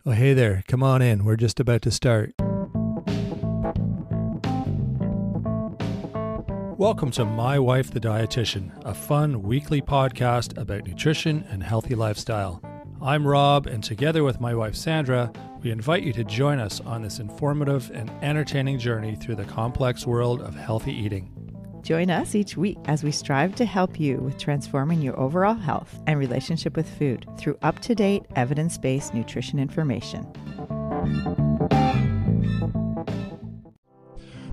Oh, hey there. Come on in. We're just about to start. Welcome to My Wife, the Dietitian, a fun weekly podcast about nutrition and healthy lifestyle. I'm Rob, and together with my wife, Sandra, we invite you to join us on this informative and entertaining journey through the complex world of healthy eating. Join us each week as we strive to help you with transforming your overall health and relationship with food through up-to-date, evidence-based nutrition information.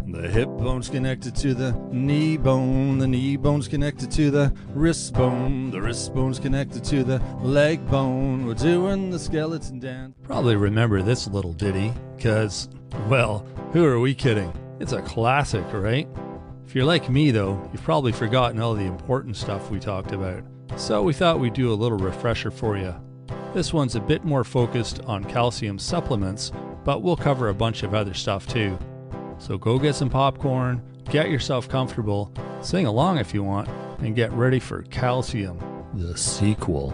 The hip bone's connected to the knee bone's connected to the wrist bone's connected to the leg bone. We're doing the skeleton dance. Probably remember this little ditty, because, well, who are we kidding? It's a classic, right? If you're like me, though, you've probably forgotten all the important stuff we talked about. So we thought we'd do a little refresher for you. This one's a bit more focused on calcium supplements, but we'll cover a bunch of other stuff too. So go get some popcorn, get yourself comfortable, sing along if you want, and get ready for Calcium, the sequel.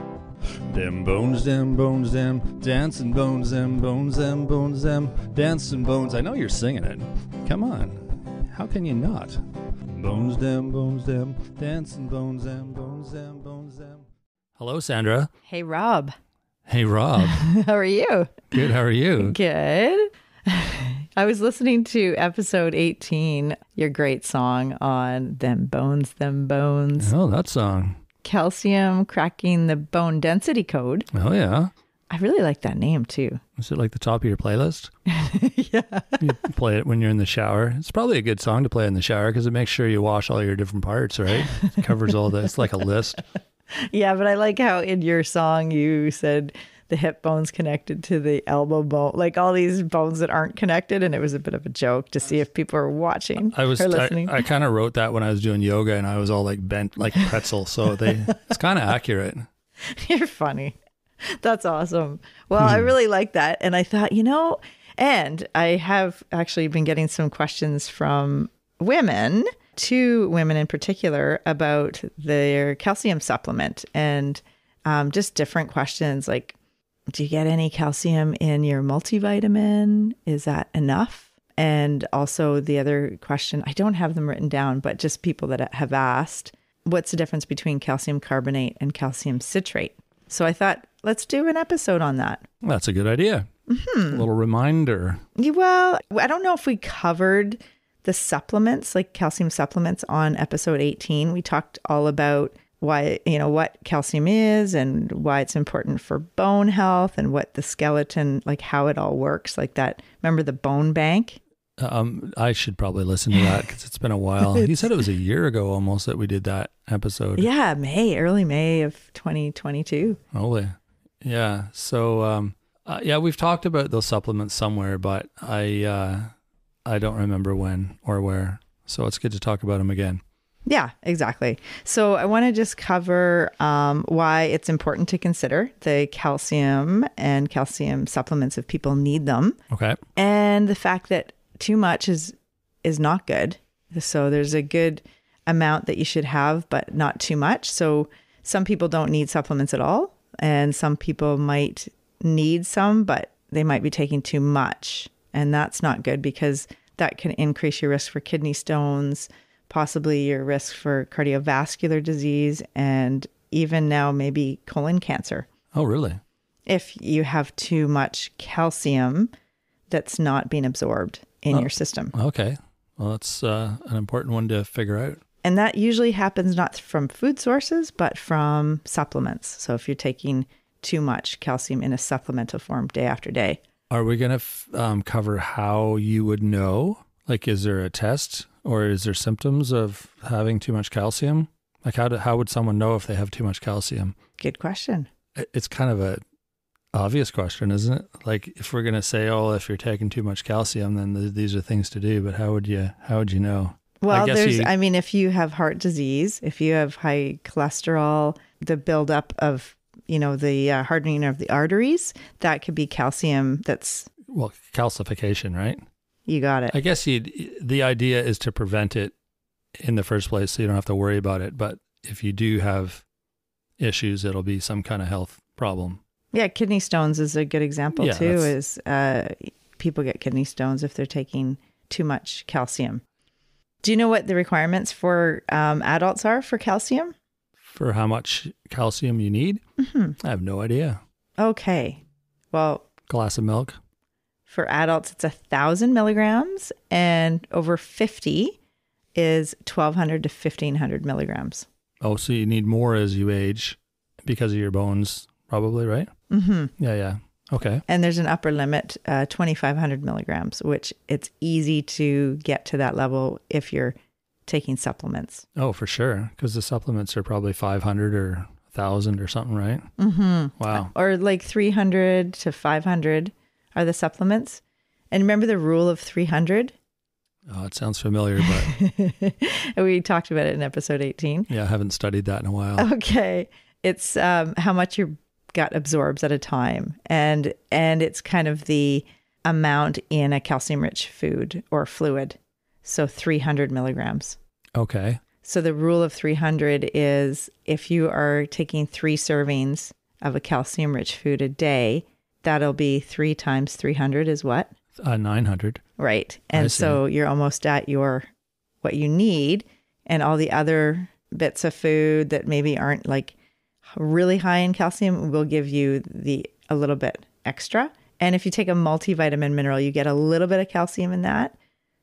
Them bones, them dancing bones, them bones, dancing bones. I know you're singing it. Come on. How can you not? Bones, them, dancing bones, them. Hello, Sandra. Hey, Rob. Hey, Rob. How are you? Good, how are you? Good. I was listening to episode 18, your great song on Them Bones. Oh, that song. Calcium cracking the bone density code. Oh, yeah. I really like that name, too. Is it like the top of your playlist? Yeah. You play it when you're in the shower. It's probably a good song to play in the shower because it makes sure you wash all your different parts, right? It covers all this. It's like a list. Yeah, but I like how in your song you said the hip bone's connected to the elbow bone, like all these bones that aren't connected. And it was a bit of a joke to see if people are watching or listening. I kind of wrote that when I was doing yoga and I was all like bent like a pretzel. So it's kind of accurate. You're funny. That's awesome. Well, I really like that. And I thought, and I have actually been getting some questions from women, 2 women in particular, about their calcium supplement and just different questions like, do you get any calcium in your multivitamin? Is that enough? And also the other question, I don't have them written down, but just people that have asked, what's the difference between calcium carbonate and calcium citrate? So I thought, let's do an episode on that. That's a good idea. Mm-hmm. A little reminder. Well, I don't know if we covered the supplements, like calcium supplements on episode 18. We talked all about why, what calcium is and why it's important for bone health and what the skeleton, like how it all works, like that. Remember the bone bank? I should probably listen to that because it's been a while. You said it was a year ago almost that we did that episode. Yeah, early May of 2022. Holy. Yeah. So, we've talked about those supplements somewhere, but I don't remember when or where. So it's good to talk about them again. Yeah, exactly. So I want to just cover why it's important to consider the calcium and calcium supplements if people need them. Okay. And the fact that too much is not good. So there's a good amount that you should have, but not too much. So some people don't need supplements at all. And some people might need some, but they might be taking too much. And that's not good because that can increase your risk for kidney stones, possibly your risk for cardiovascular disease, and even now maybe colon cancer. Oh, really? If you have too much calcium that's not being absorbed in your system. Okay. Well, that's an important one to figure out. And that usually happens not from food sources, but from supplements. So if you're taking too much calcium in a supplemental form day after day. Are we going to cover how you would know? Like, is there a test or is there symptoms of having too much calcium? Like, how would someone know if they have too much calcium? Good question. It's kind of a obvious question, isn't it? Like, if we're going to say, oh, if you're taking too much calcium, then these are things to do. But how would you know? Well, if you have heart disease, if you have high cholesterol, the buildup of, the hardening of the arteries, that could be calcium calcification, right? You got it. I guess the idea is to prevent it in the first place so you don't have to worry about it. But if you do have issues, it'll be some kind of health problem. Yeah, kidney stones is a good example Yeah, too. Is people get kidney stones if they're taking too much calcium. Do you know what the requirements for adults are for calcium? For how much calcium you need? I have no idea. Okay. Well, Glass of milk? for adults, it's 1,000 milligrams, and over 50 is 1,200 to 1,500 milligrams. Oh, so you need more as you age because of your bones, probably, right? Yeah. Okay. And there's an upper limit, 2,500 milligrams, which it's easy to get to that level if you're taking supplements. Oh, for sure. Because the supplements are probably 500 or 1,000 or something, right? Wow. Or like 300 to 500 are the supplements. And remember the rule of 300? Oh, it sounds familiar, but We talked about it in episode 18. yeah, I haven't studied that in a while. Okay. It's how much your gut absorbs at a time. And it's kind of the amount in a calcium-rich food or fluid. So 300 milligrams. Okay. So the rule of 300 is if you are taking 3 servings of a calcium-rich food a day, that'll be 3 times 300 is what? 900. Right. And so you're almost at what you need, and all the other bits of food that maybe aren't like really high in calcium will give you a little bit extra. And if you take a multivitamin mineral, you get a little bit of calcium in that.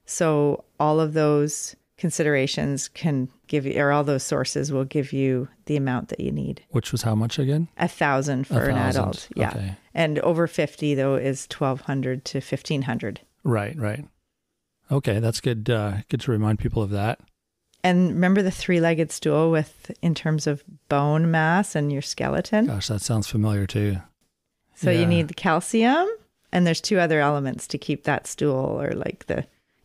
So all of those considerations can give you, or all those sources will give you the amount that you need. Which was how much again? 1,000 for an adult. Yeah. Okay. And over 50 though is 1,200 to 1,500. Right. Okay, that's good. Good to remind people of that. And remember the 3-legged stool in terms of bone mass and your skeleton? Gosh, that sounds familiar too. So you need the calcium, and there's 2 other elements to keep that stool, or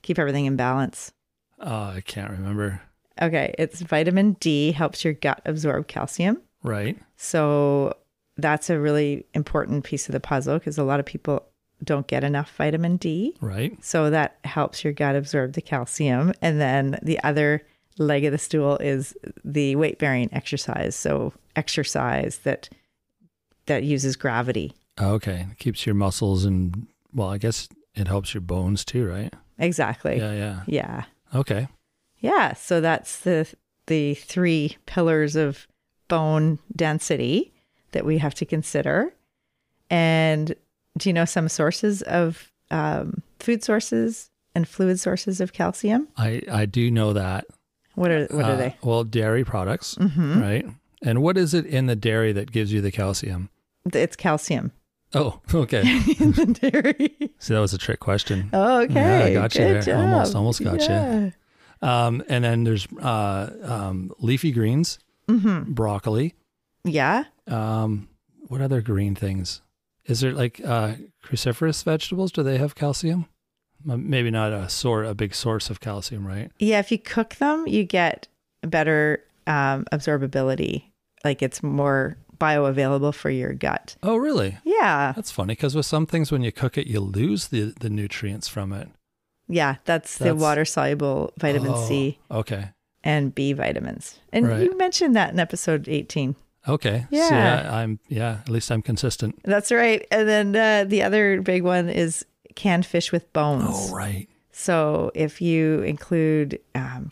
keep everything in balance. Oh, I can't remember. Okay, it's vitamin D, helps your gut absorb calcium. Right. So that's a really important piece of the puzzle because a lot of people don't get enough vitamin D. Right. So that helps your gut absorb the calcium. And then the other leg of the stool is the weight-bearing exercise. So exercise that uses gravity. Okay. It keeps your muscles and, well, I guess it helps your bones too, right? Exactly. Yeah. Okay. Yeah. So that's the 3 pillars of bone density that we have to consider. And do you know some sources of food sources and fluid sources of calcium? I do know that. What are they? Well, dairy products, right? And what is it in the dairy that gives you the calcium? It's calcium. Oh, okay. In the dairy. See, that was a trick question. Oh, okay. Yeah, I got you Good there. job. Almost got you. And then there's leafy greens, broccoli. Yeah. What other green things? Is there like cruciferous vegetables? Do they have calcium? Maybe not a big source of calcium, right? Yeah. If you cook them, you get better absorbability. Like it's more bioavailable for your gut. Oh, really? Yeah. That's funny because with some things, when you cook it, you lose the nutrients from it. Yeah. That's the water-soluble vitamin C. Okay. And B vitamins. And Right. you mentioned that in episode 18. Okay. Yeah. So at least I'm consistent. That's right. And then the other big one is canned fish with bones. Oh, right. So if you include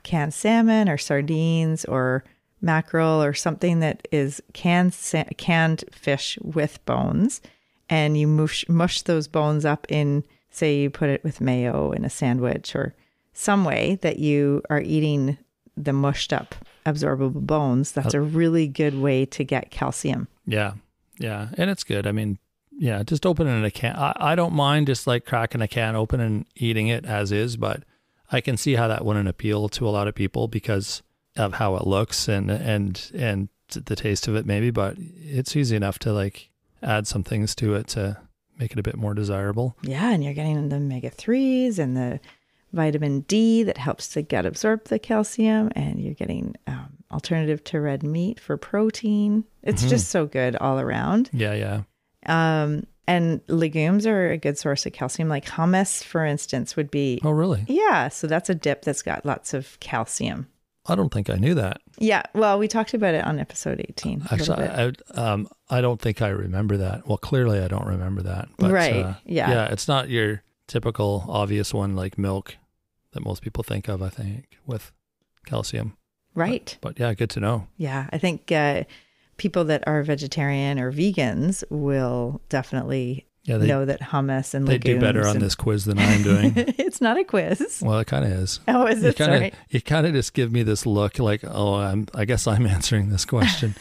canned salmon or sardines or mackerel or something that is canned fish with bones, and you mush those bones up in, say you put it with mayo in a sandwich or some way that you are eating the mushed up absorbable bones, that's a really good way to get calcium. Yeah. And it's good. I mean, just opening a can. I don't mind just like cracking a can open and eating it as is, but I can see how that wouldn't appeal to a lot of people because of how it looks and the taste of it maybe, but it's easy enough to like add some things to it to make it a bit more desirable. Yeah. And you're getting the omega-3s and the vitamin D that helps the gut absorb the calcium, and you're getting alternative to red meat for protein. It's just so good all around. Yeah. And legumes are a good source of calcium. Like hummus, for instance, would be. Oh, really? Yeah. So that's a dip that's got lots of calcium. I don't think I knew that. Yeah. Well, we talked about it on episode 18. Actually, I don't think I remember that. Well, clearly I don't remember that. But, right. Yeah, it's not your typical obvious one like milk that most people think of, I think, with calcium. Right. But yeah, good to know. Yeah. I think people that are vegetarian or vegans will definitely know that hummus and legumes. They do better on this quiz than I'm doing. It's not a quiz. Well, it kind of is. Oh, is it? Sorry. You kind of just give me this look like, oh, I guess I'm answering this question.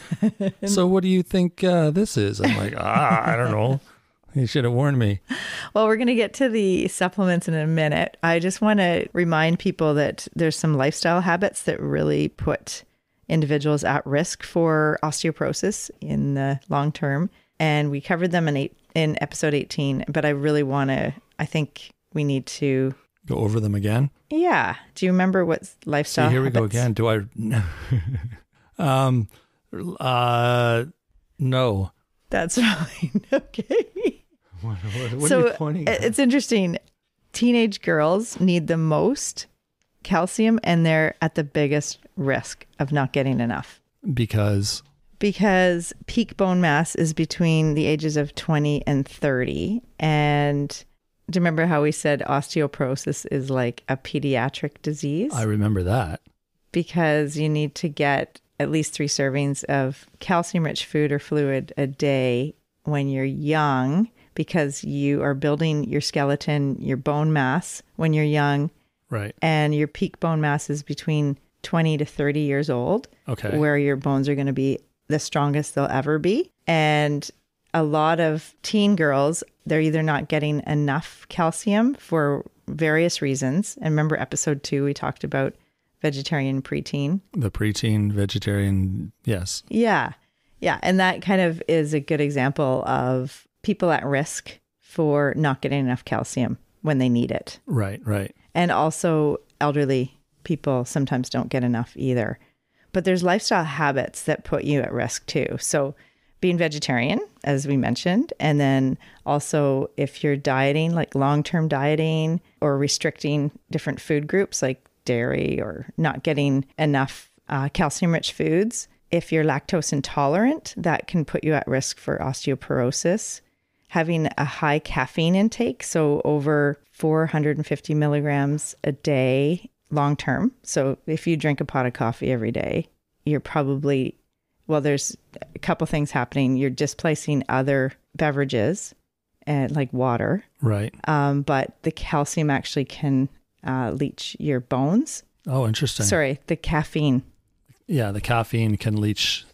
So what do you think this is? I'm like, I don't know. You should have warned me. Well, we're going to get to the supplements in a minute. I just want to remind people that there's some lifestyle habits that really put individuals at risk for osteoporosis in the long term. And we covered them in episode 18, but I think we need to go over them again. Yeah. Do you remember what lifestyle here habits? We go again. Do I? No. That's fine. Okay. What are you pointing at? It's interesting. Teenage girls need the most calcium and they're at the biggest risk of not getting enough. Because peak bone mass is between the ages of 20 and 30. And do you remember how we said osteoporosis is like a pediatric disease? I remember that. Because you need to get at least 3 servings of calcium-rich food or fluid a day when you're young, because you are building your skeleton, your bone mass when you're young. Right. And your peak bone mass is between 20 to 30 years old. Okay. Where your bones are going to be the strongest they'll ever be. And a lot of teen girls, they're either not getting enough calcium for various reasons. And remember episode 2, we talked about vegetarian preteen. The preteen vegetarian, yes. Yeah. Yeah. And that kind of is a good example of people at risk for not getting enough calcium when they need it. Right, right. And also elderly people sometimes don't get enough either. But there's lifestyle habits that put you at risk too. So being vegetarian, as we mentioned, and then also if you're dieting, like long-term dieting or restricting different food groups like dairy or not getting enough calcium-rich foods. If you're lactose intolerant, that can put you at risk for osteoporosis. Having a high caffeine intake, so over 450 milligrams a day long-term. So if you drink a pot of coffee every day, you're probably, there's a couple things happening. You're displacing other beverages like water. Right. But the calcium actually can leach your bones. Oh, interesting. Sorry, the caffeine. Yeah, the caffeine can leach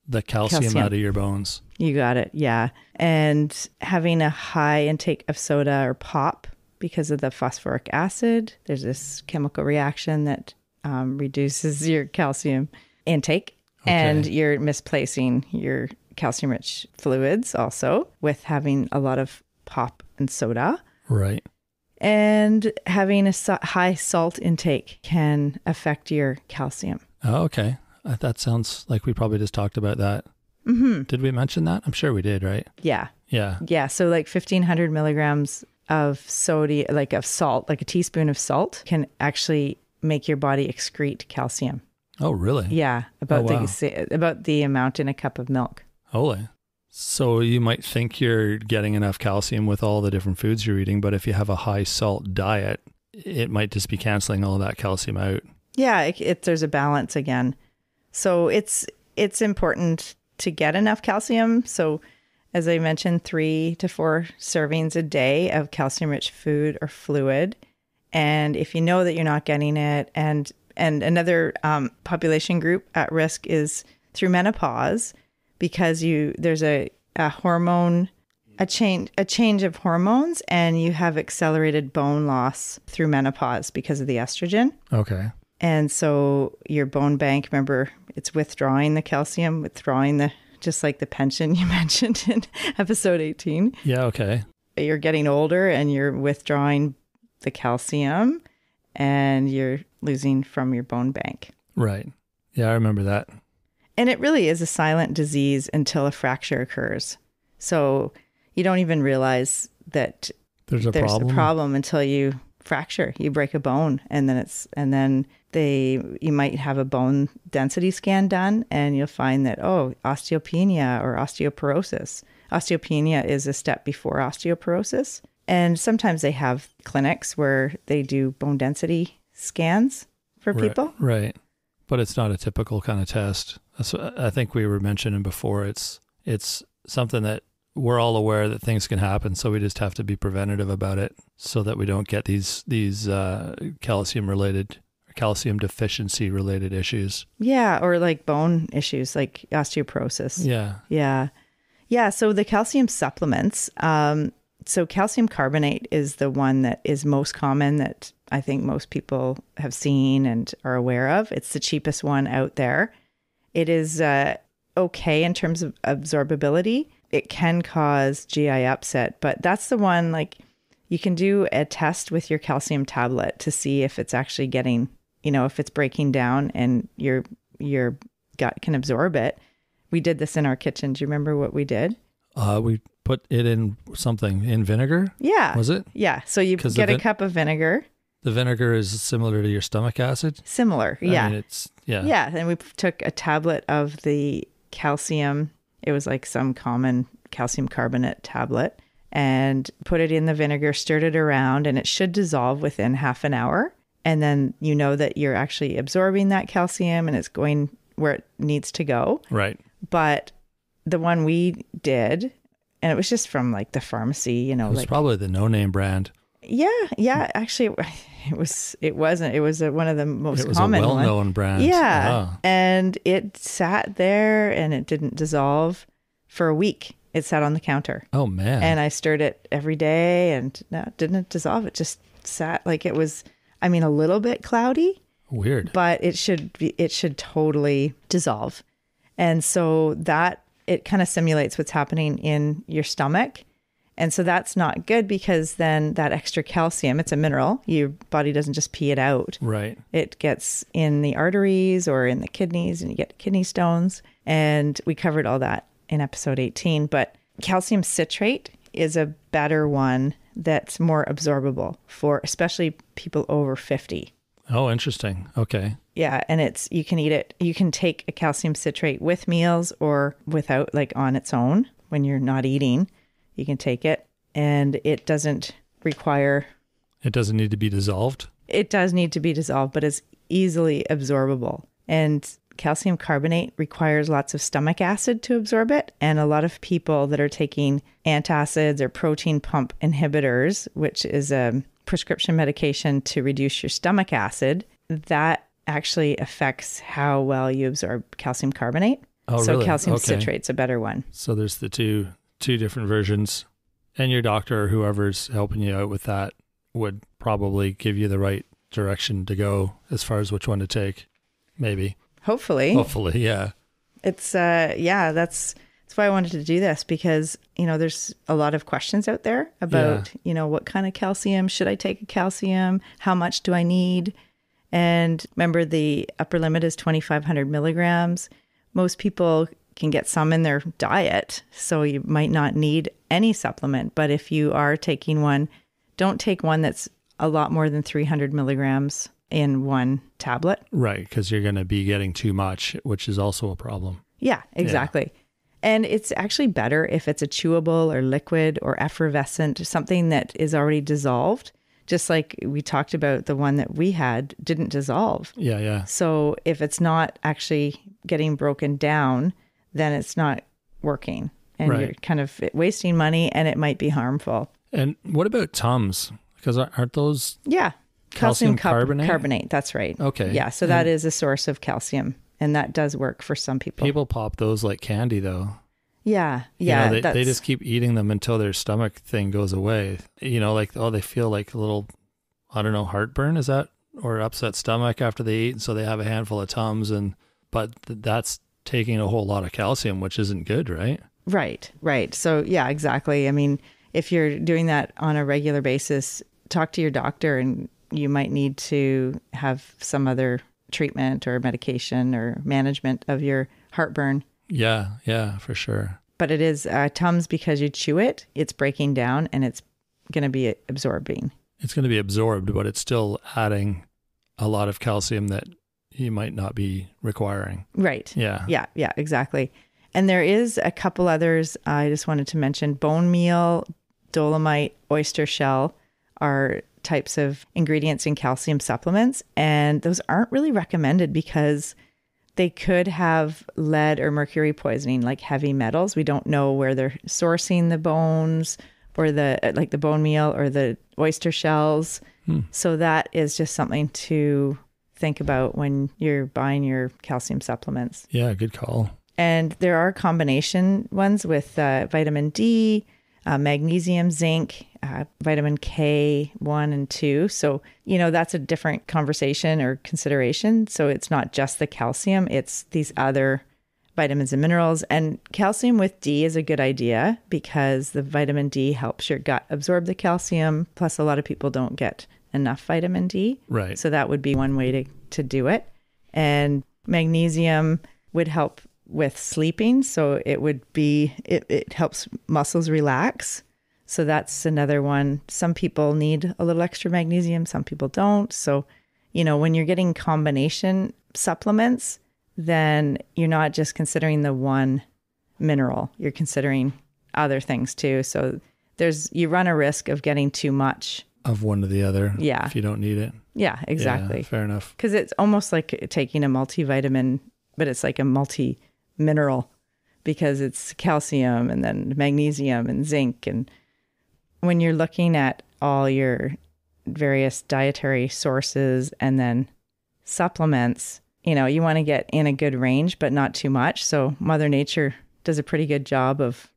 the calcium out of your bones. You got it. Yeah. And having a high intake of soda or pop because of the phosphoric acid, there's this chemical reaction that reduces your calcium intake. Okay. And you're misplacing your calcium-rich fluids also with having a lot of pop and soda. Right. And having a high salt intake can affect your calcium. Oh, okay. That sounds like we probably just talked about that. Mm-hmm. Did we mention that? I'm sure we did, right? Yeah. Yeah. Yeah. So like 1,500 milligrams of sodium, like of salt, like a teaspoon of salt can actually make your body excrete calcium. Oh, really? Yeah. About the amount in a cup of milk. Holy. So you might think you're getting enough calcium with all the different foods you're eating, but if you have a high salt diet, it might just be canceling all that calcium out. Yeah, there's a balance again. So it's important to get enough calcium. So as I mentioned, 3 to 4 servings a day of calcium-rich food or fluid. And if you know that you're not getting it, and another population group at risk is through menopause, because there's a change of hormones, and you have accelerated bone loss through menopause because of the estrogen. Okay. And so your bone bank, remember, it's withdrawing the calcium, just like the pension you mentioned in episode 18. Yeah, okay. You're getting older and you're withdrawing the calcium and you're losing from your bone bank. Right. Yeah, I remember that. And it really is a silent disease until a fracture occurs. So you don't even realize that there's a problem until you fracture. You break a bone, and then you might have a bone density scan done, and you'll find that, osteopenia or osteoporosis. Osteopenia is a step before osteoporosis. And sometimes they have clinics where they do bone density scans for people. Right. But it's not a typical kind of test. I think we were mentioning before, it's something that we're all aware that things can happen, so we just have to be preventative about it so that we don't get these calcium deficiency related issues. Yeah, or like bone issues like osteoporosis. Yeah. So the calcium supplements, so calcium carbonate is the one that is most common that I think most people have seen and are aware of. It's the cheapest one out there. It is okay in terms of absorbability. It can cause GI upset, but that's the one, like, you can do a test with your calcium tablet to see if it's actually getting, if it's breaking down and your gut can absorb it. We did this in our kitchen. Do you remember what we did? We put it in vinegar? Yeah. Was it? Yeah. So you get a cup of vinegar. The vinegar is similar to your stomach acid? Similar, yeah. I mean, yeah. Yeah, and we took a tablet of the calcium. It was like some common calcium carbonate tablet, and put it in the vinegar, stirred it around, and it should dissolve within half an hour. And then you know that you're actually absorbing that calcium and it's going where it needs to go. Right. But the one we did, and it was just from like the pharmacy, it was probably the no-name brand. Yeah. Actually, it wasn't. It was one of the most common. It was a well-known brand. Yeah. Oh. And it sat there and it didn't dissolve for a week. It sat on the counter. Oh, man. And I stirred it every day and no, it didn't dissolve. It just sat like it was, a little bit cloudy. Weird. But it should totally dissolve. And so that, it kind of simulates what's happening in your stomach. And so that's not good, because then that extra calcium, it's a mineral. Your body doesn't just pee it out. Right. It gets in the arteries or in the kidneys, and you get kidney stones. And we covered all that in episode 18. But calcium citrate is a better one that's more absorbable for especially people over 50. Oh, interesting. Okay. Yeah. And you can eat it. You can take a calcium citrate with meals or without, like on its own when you're not eating. You can take it, and it doesn't require... It doesn't need to be dissolved? It does need to be dissolved, but it's easily absorbable. And calcium carbonate requires lots of stomach acid to absorb it. And a lot of people that are taking antacids or protein pump inhibitors, which is a prescription medication to reduce your stomach acid, that actually affects how well you absorb calcium carbonate. Oh, so really? Calcium citrate's a better one. So there's the two different versions, and your doctor or whoever's helping you out with that would probably give you the right direction to go as far as which one to take. Maybe. Hopefully, yeah. It's that's why I wanted to do this, because there's a lot of questions out there about what kind of calcium should I take? A calcium, how much do I need? And remember, the upper limit is 2,500 milligrams. Most people can get some in their diet, so you might not need any supplement. But if you are taking one, don't take one that's a lot more than 300 milligrams in one tablet. Right, because you're going to be getting too much, which is also a problem. Yeah, exactly. Yeah. And it's actually better if it's a chewable or liquid or effervescent, something that is already dissolved. Just like we talked about, the one that we had didn't dissolve. Yeah. So if it's not actually getting broken down, then it's not working, and you're kind of wasting money, and it might be harmful. And what about Tums? Because aren't those... Yeah. Calcium carbonate? Carbonate, that's right. Okay. Yeah, so that is a source of calcium, and that does work for some people. People pop those like candy, though. Yeah. They just keep eating them until their stomach thing goes away. They feel like a little, I don't know, heartburn, is that? Or upset stomach after they eat, and so they have a handful of Tums, but that's taking a whole lot of calcium, which isn't good, right? Right. So yeah, exactly. I mean, if you're doing that on a regular basis, talk to your doctor, and you might need to have some other treatment or medication or management of your heartburn. Yeah, for sure. But it is Tums, because you chew it, it's breaking down, and it's going to be absorbing. it's going to be absorbed, but it's still adding a lot of calcium that you might not be requiring. Right. Yeah. Yeah, exactly. And there is a couple others I just wanted to mention. Bone meal, dolomite, oyster shell are types of ingredients in calcium supplements. And those aren't really recommended because they could have lead or mercury poisoning, like heavy metals. We don't know where they're sourcing the bones or the bone meal or the oyster shells. So that is just something to think about when you're buying your calcium supplements. Yeah, good call. And there are combination ones with vitamin D, magnesium, zinc, vitamin K1 and 2. So, that's a different conversation or consideration. So it's not just the calcium, it's these other vitamins and minerals. And calcium with D is a good idea because the vitamin D helps your gut absorb the calcium. Plus, a lot of people don't get enough vitamin D. Right. So that would be one way to do it. And magnesium would help with sleeping. So it helps muscles relax. So that's another one. Some people need a little extra magnesium, some people don't. So, when you're getting combination supplements, then you're not just considering the one mineral, you're considering other things too. So you run a risk of getting too much of one to the other. Yeah. If you don't need it. Yeah, exactly. Yeah, fair enough. Because it's almost like taking a multivitamin, but it's like a multi-mineral because it's calcium and then magnesium and zinc. And when you're looking at all your various dietary sources and then supplements, you want to get in a good range, but not too much. So Mother Nature does a pretty good job of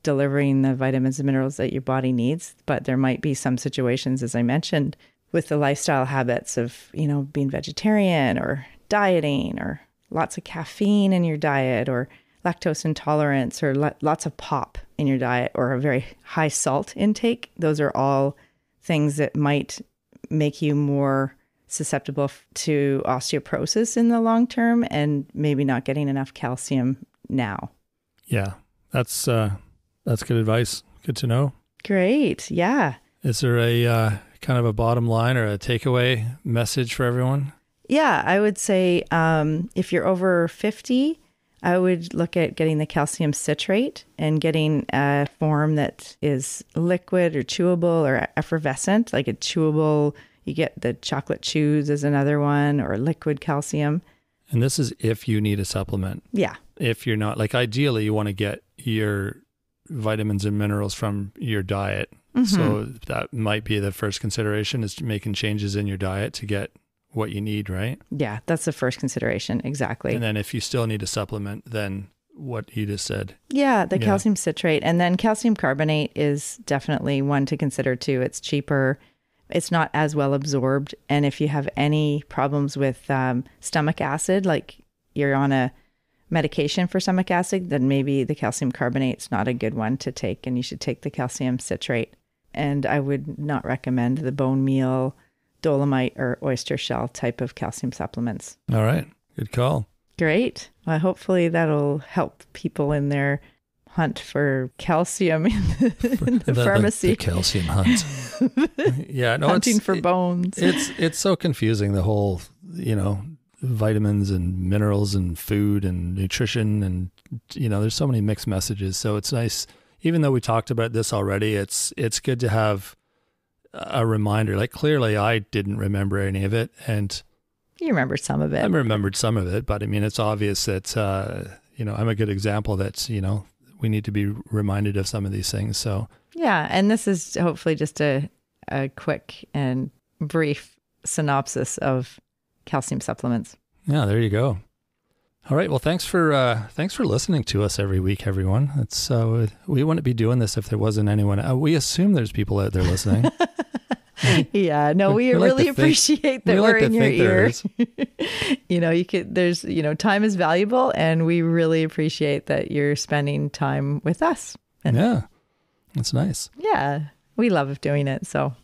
delivering the vitamins and minerals that your body needs. But there might be some situations, as I mentioned, with the lifestyle habits of, being vegetarian or dieting or lots of caffeine in your diet or lactose intolerance or lots of pop in your diet or a very high salt intake. Those are all things that might make you more susceptible to osteoporosis in the long term and maybe not getting enough calcium now. Yeah, that's good advice. Good to know. Great. Yeah. Is there a kind of a bottom line or a takeaway message for everyone? Yeah, I would say if you're over 50, I would look at getting the calcium citrate and getting a form that is liquid or chewable or effervescent, like a chewable. You get the chocolate chews as another one, or liquid calcium. And this is if you need a supplement. Yeah. If you're not, like ideally you want to get your vitamins and minerals from your diet. Mm-hmm. So that might be the first consideration, is making changes in your diet to get what you need, right? Yeah, that's the first consideration. Exactly. And then if you still need a supplement, then what you just said. Yeah, the calcium citrate. And then calcium carbonate is definitely one to consider too. It's cheaper. It's not as well absorbed. And if you have any problems with stomach acid, like you're on a medication for stomach acid, then maybe the calcium carbonate's not a good one to take, and you should take the calcium citrate. And I would not recommend the bone meal, dolomite, or oyster shell type of calcium supplements. All right. Good call. Great. Well, hopefully that'll help people in their hunt for calcium in the pharmacy. The calcium hunt. Yeah, no, hunting for bones. It's so confusing, the whole, vitamins and minerals and food and nutrition, and there's so many mixed messages. So it's nice, even though we talked about this already, it's good to have a reminder. Like clearly I didn't remember any of it, and you remembered some of it. I remembered some of it, but I mean, it's obvious that I'm a good example that we need to be reminded of some of these things. So yeah, and this is hopefully just a quick and brief synopsis of calcium supplements. Yeah, there you go. All right. Well, thanks for listening to us every week, everyone. It's we wouldn't be doing this if there wasn't anyone. We assume there's people out there listening. Yeah, no, we really appreciate that we're in your ear. There's time is valuable, and we really appreciate that you're spending time with us. And yeah, that's nice. Yeah, we love doing it. So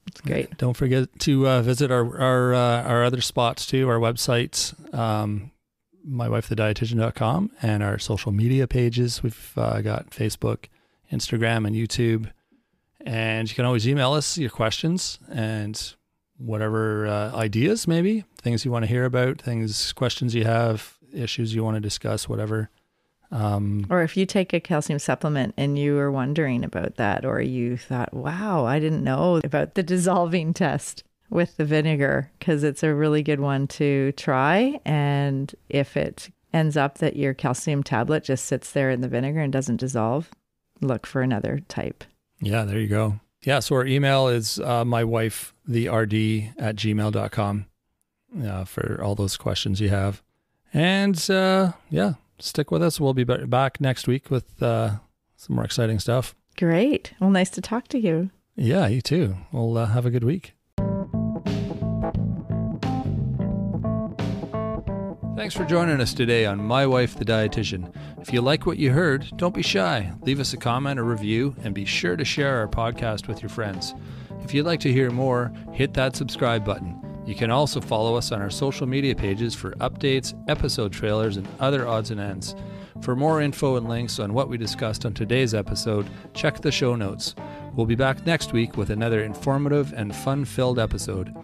it's great. Don't forget to visit our other spots too, our websites, mywifethedietitian.com, and our social media pages. We've got Facebook, Instagram, and YouTube. And you can always email us your questions and whatever ideas, maybe things you want to hear about, questions you have, issues you want to discuss, whatever. Or if you take a calcium supplement and you were wondering about that, or you thought, wow, I didn't know about the dissolving test with the vinegar, because it's a really good one to try. And if it ends up that your calcium tablet just sits there in the vinegar and doesn't dissolve, look for another type. Yeah, there you go. Yeah, so our email is mywifetherd@gmail.com for all those questions you have. And stick with us. We'll be back next week with some more exciting stuff. Great. Well, nice to talk to you. Yeah, you too. We'll have a good week. Thanks for joining us today on My Wife, the Dietitian. If you like what you heard, don't be shy. Leave us a comment or review, and be sure to share our podcast with your friends. If you'd like to hear more, hit that subscribe button. You can also follow us on our social media pages for updates, episode trailers, and other odds and ends. For more info and links on what we discussed on today's episode, check the show notes. We'll be back next week with another informative and fun-filled episode.